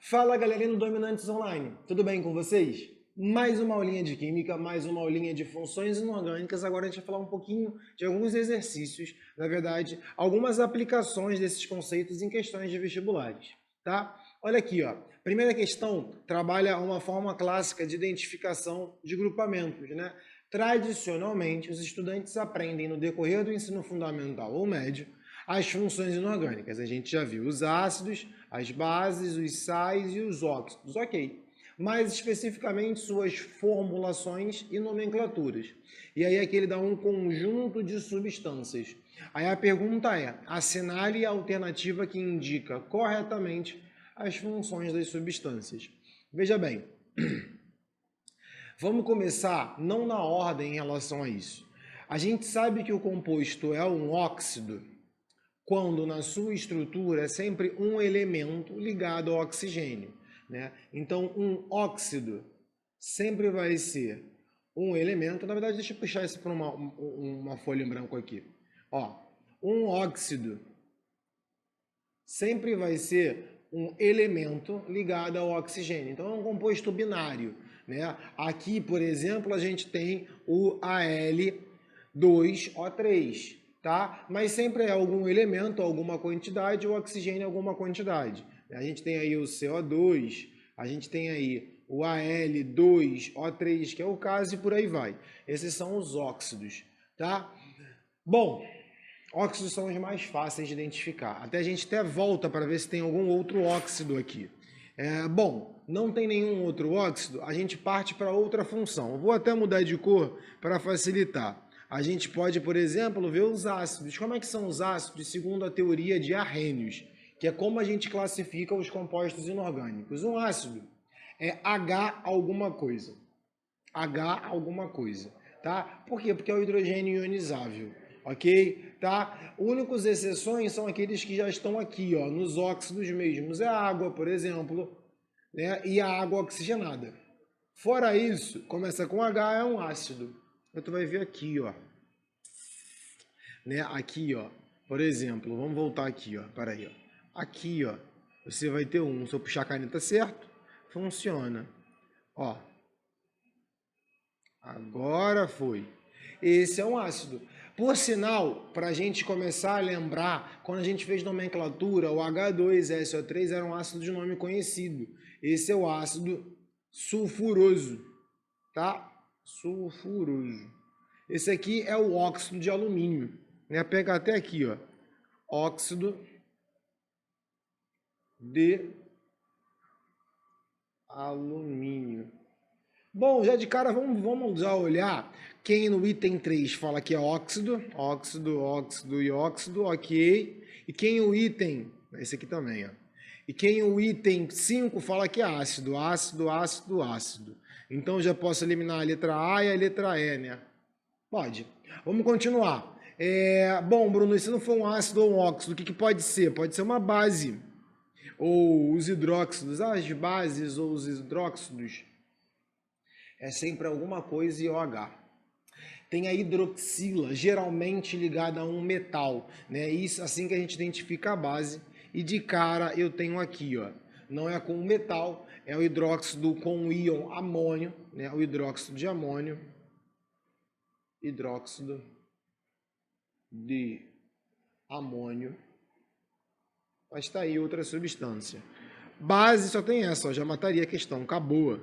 Fala galerinha do Dominantes Online, tudo bem com vocês? Mais uma aulinha de Química, mais uma aulinha de funções inorgânicas. Agora a gente vai falar um pouquinho de alguns exercícios, na verdade, algumas aplicações desses conceitos em questões de vestibulares, tá? Olha aqui, ó. Primeira questão trabalha uma forma clássica de identificação de grupamentos, né? Tradicionalmente, os estudantes aprendem no decorrer do ensino fundamental ou médio as funções inorgânicas. A gente já viu os ácidos, as bases, os sais e os óxidos, ok. Mais especificamente suas formulações e nomenclaturas. E aí aqui ele dá um conjunto de substâncias. Aí a pergunta é, assinale a alternativa que indica corretamente as funções das substâncias. Veja bem, vamos começar não na ordem em relação a isso. A gente sabe que o composto é um óxido, quando na sua estrutura é sempre um elemento ligado ao oxigênio, né? Então, um óxido sempre vai ser um elemento. Na verdade, deixa eu puxar isso para uma folha em branco aqui. Ó, um óxido sempre vai ser um elemento ligado ao oxigênio. Então, é um composto binário, né? Aqui, por exemplo, a gente tem o Al2O3, tá? Mas sempre é algum elemento, alguma quantidade, o oxigênio alguma quantidade. A gente tem aí o CO2, a gente tem aí o Al2O3, que é o caso, e por aí vai. Esses são os óxidos, tá? Bom, óxidos são os mais fáceis de identificar. Até a gente até volta para ver se tem algum outro óxido aqui. Bom, não tem nenhum outro óxido, a gente parte para outra função. Eu vou até mudar de cor para facilitar. A gente pode, por exemplo, ver os ácidos. Como é que são os ácidos segundo a teoria de Arrhenius, que é como a gente classifica os compostos inorgânicos. Um ácido é H alguma coisa. H alguma coisa, tá? Por quê? Porque é o hidrogênio ionizável, ok? Tá? Únicas exceções são aqueles que já estão aqui, ó, nos óxidos mesmos. É a água, por exemplo, né? E a água oxigenada. Fora isso, começa com H, é um ácido. Tu vai ver aqui, ó. Né? Aqui, ó. Por exemplo, vamos voltar aqui, ó. Peraí, ó. Aqui, ó. Você vai ter um. Se eu puxar a caneta certo, funciona. Ó. Agora foi. Esse é um ácido. Por sinal, para a gente começar a lembrar, quando a gente fez nomenclatura, o H2SO3 era um ácido de nome conhecido. Esse é o ácido sulfuroso, tá? Sulfuroso. Esse aqui é o óxido de alumínio. Né? Pega até aqui, ó. Óxido de alumínio. Bom, já de cara vamos já olhar quem no item 3 fala que é óxido, óxido e óxido, ok. E quem o item, esse aqui também, ó. E quem o item 5 fala que é ácido, ácido. Então já posso eliminar a letra A e a letra E, né? Pode. Vamos continuar. Bom, Bruno, se não for um ácido ou um óxido, o que pode ser? Pode ser uma base. Ou os hidróxidos, as bases ou os hidróxidos. É sempre alguma coisa e OH. Tem a hidroxila, geralmente ligada a um metal, né? Isso assim que a gente identifica a base. E de cara eu tenho aqui, ó, não é com metal, é o hidróxido com o íon amônio, né? O hidróxido de amônio, hidróxido de amônio. Mas está aí outra substância. Base só tem essa, ó, já mataria a questão, acabou.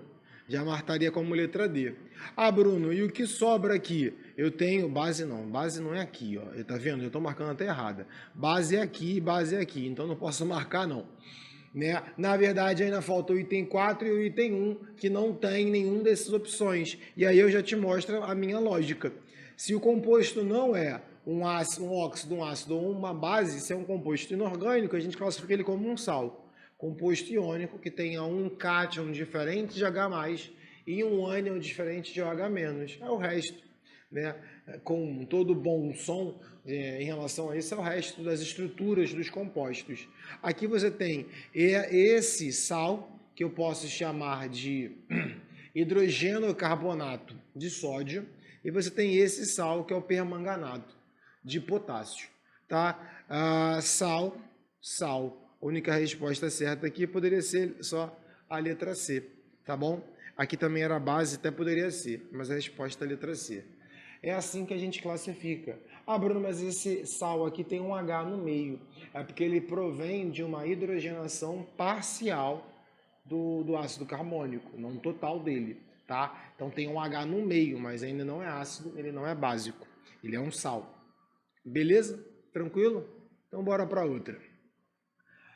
Já marcaria como letra D. Ah, Bruno, e o que sobra aqui? Eu tenho base não é aqui, ó. Tá vendo? Eu estou marcando até errada. Base é aqui, então não posso marcar não. Né? Na verdade, ainda falta o item 4 e o item 1, que não tem nenhuma dessas opções. E aí eu já te mostro a minha lógica. Se o composto não é um ácido, um óxido, um ácido ou uma base, se é um composto inorgânico, a gente classifica ele como um sal. Composto iônico que tenha um cátion diferente de H+, e um ânion diferente de OH-. É o resto, né? Com todo bom som em relação a isso, é o resto das estruturas dos compostos. Aqui você tem esse sal, que eu posso chamar de hidrogenocarbonato de sódio, e você tem esse sal, que é o permanganato de potássio. Tá? Sal, A única resposta certa aqui poderia ser só a letra C, tá bom? Aqui também era base, até poderia ser, mas a resposta é a letra C. É assim que a gente classifica. Ah, Bruno, mas esse sal aqui tem um H no meio. É porque ele provém de uma hidrogenação parcial do ácido carbônico, não total dele, tá? Então tem um H no meio, mas ainda não é ácido, ele não é básico. Ele é um sal. Beleza? Tranquilo? Então bora para outra.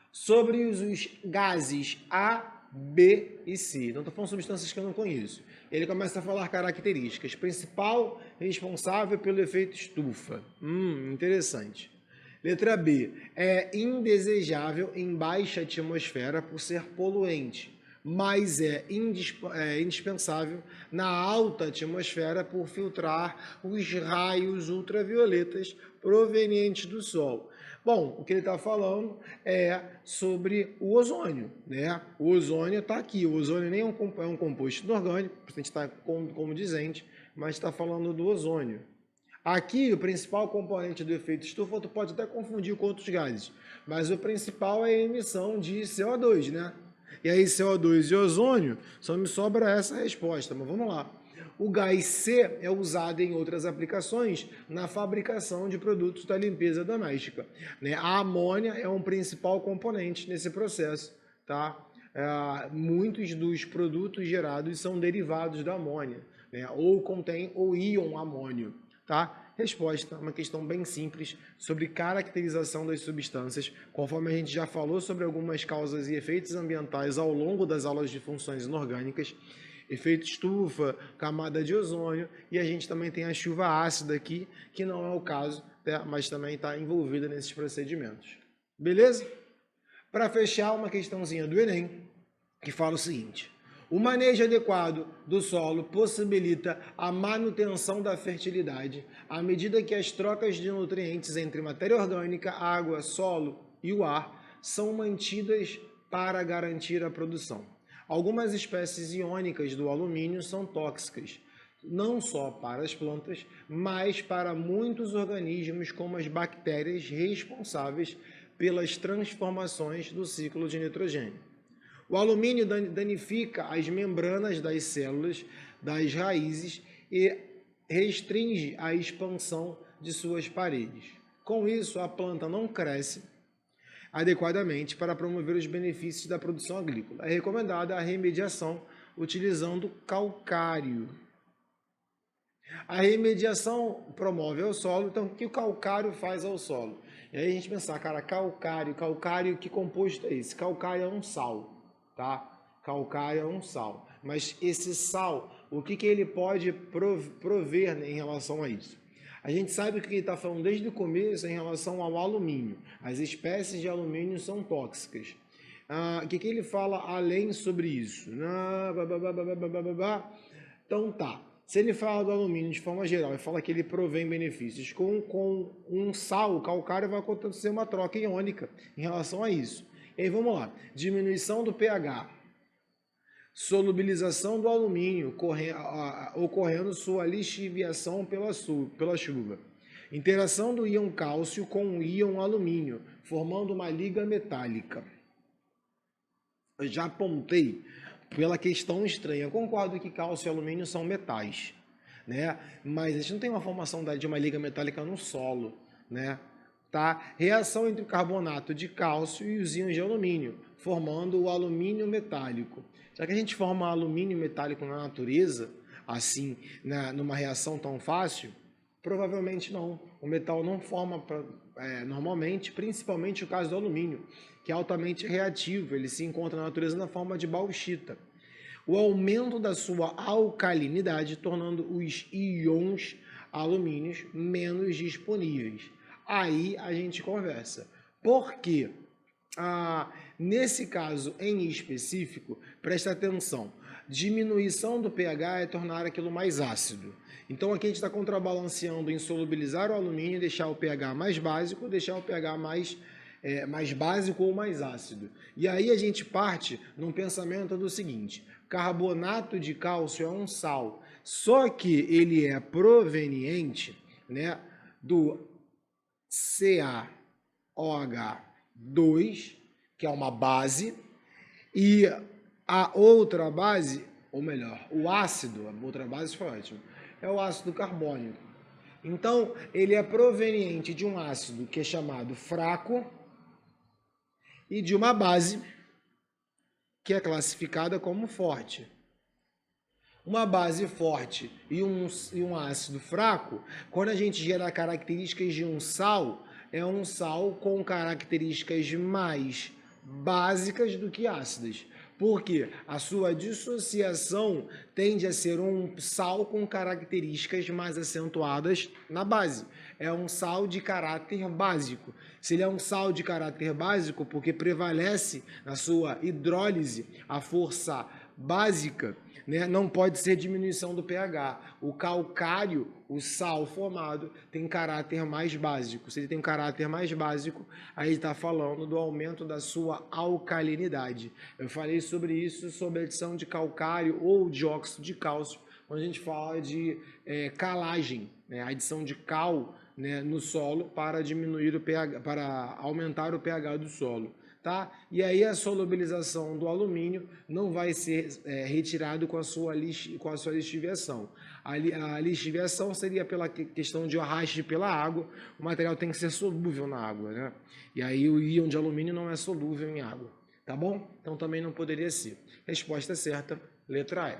Sobre os gases A, B e C. Não estou falando substâncias que eu não conheço. Ele começa a falar características. Principal responsável pelo efeito estufa. Interessante. Letra B. É indesejável em baixa atmosfera por ser poluente, mas é indispensável na alta atmosfera por filtrar os raios ultravioletas provenientes do Sol. Bom, o que ele está falando é sobre o ozônio, né? O ozônio está aqui. O ozônio nem é um composto inorgânico, a gente está como dizente, mas está falando do ozônio. Aqui, o principal componente do efeito estufa, tu pode até confundir com outros gases, mas o principal é a emissão de CO2, né? E aí, CO2 e ozônio, só me sobra essa resposta, mas vamos lá. O gás C é usado em outras aplicações na fabricação de produtos da limpeza doméstica. A amônia é um principal componente nesse processo, tá? Muitos dos produtos gerados são derivados da amônia, né? Ou contém o íon amônio, tá? Resposta, uma questão bem simples sobre caracterização das substâncias, conforme a gente já falou sobre algumas causas e efeitos ambientais ao longo das aulas de funções inorgânicas. Efeito estufa, camada de ozônio, e a gente também tem a chuva ácida aqui, que não é o caso, né, mas também está envolvida nesses procedimentos. Beleza? Para fechar, uma questãozinha do Enem, que fala o seguinte: o manejo adequado do solo possibilita a manutenção da fertilidade à medida que as trocas de nutrientes entre matéria orgânica, água, solo e o ar são mantidas para garantir a produção. Algumas espécies iônicas do alumínio são tóxicas, não só para as plantas, mas para muitos organismos, como as bactérias responsáveis pelas transformações do ciclo de nitrogênio. O alumínio danifica as membranas das células, das raízes e restringe a expansão de suas paredes. Com isso, a planta não cresce adequadamente para promover os benefícios da produção agrícola. É recomendada a remediação utilizando calcário. A remediação promove ao solo, então o que o calcário faz ao solo? E aí a gente pensar, cara, calcário, que composto é esse? Calcário é um sal, tá? Calcário é um sal. Mas esse sal, o que ele pode prover, né, em relação a isso? A gente sabe que ele está falando desde o começo em relação ao alumínio. As espécies de alumínio são tóxicas. O que ele fala além sobre isso? Então tá. Se ele fala do alumínio de forma geral e fala que ele provém benefícios com um sal, o calcário, vai acontecer uma troca iônica em relação a isso. E aí vamos lá. Diminuição do pH. Solubilização do alumínio, ocorrendo sua lixiviação pela chuva. Interação do íon cálcio com o íon alumínio, formando uma liga metálica. Eu já apontei pela questão estranha. Eu concordo que cálcio e alumínio são metais, né? Mas a gente não tem uma formação de uma liga metálica no solo, né? Tá? Reação entre o carbonato de cálcio e os íons de alumínio, formando o alumínio metálico. Já que a gente forma alumínio metálico na natureza, assim, numa reação tão fácil, provavelmente não. O metal não forma normalmente, principalmente o caso do alumínio, que é altamente reativo, ele se encontra na natureza na forma de bauxita. O aumento da sua alcalinidade, tornando os íons alumínios menos disponíveis. Aí a gente conversa. Por quê? Nesse caso em específico, presta atenção, diminuição do pH é tornar aquilo mais ácido. Então aqui a gente está contrabalanceando em solubilizar o alumínio, deixar o pH mais básico, deixar o pH mais básico ou mais ácido. E aí a gente parte num pensamento do seguinte: carbonato de cálcio é um sal, só que ele é proveniente, né, do CaOH2 que é uma base, e a outra base, ou melhor, o ácido, a outra base foi ótimo, é o ácido carbônico. Então, ele é proveniente de um ácido que é chamado fraco e de uma base que é classificada como forte. Uma base forte e um ácido fraco, quando a gente gera características de um sal, é um sal com características mais básicas do que ácidas. Porque a sua dissociação tende a ser um sal com características mais acentuadas na base. É um sal de caráter básico. Se ele é um sal de caráter básico, porque prevalece na sua hidrólise a força básica, né? Não pode ser diminuição do pH. O calcário, o sal formado, tem caráter mais básico. Se ele tem um caráter mais básico, aí está falando do aumento da sua alcalinidade. Eu falei sobre isso, sobre a adição de calcário ou dióxido de cálcio, quando a gente fala de calagem, né? A adição de cal, né, no solo para diminuir o pH, para aumentar o pH do solo. Tá? E aí a solubilização do alumínio não vai ser retirado com a sua lixiviação. A lixiviação seria pela questão de arraste pela água, o material tem que ser solúvel na água, né? E aí o íon de alumínio não é solúvel em água, tá bom? Então também não poderia ser. Resposta certa, letra E.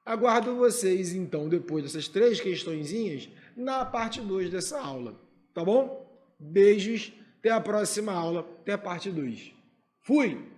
Aguardo vocês, então, depois dessas 3 questõezinhas, na parte 2 dessa aula, tá bom? Beijos! Até a próxima aula, até a parte 2. Fui!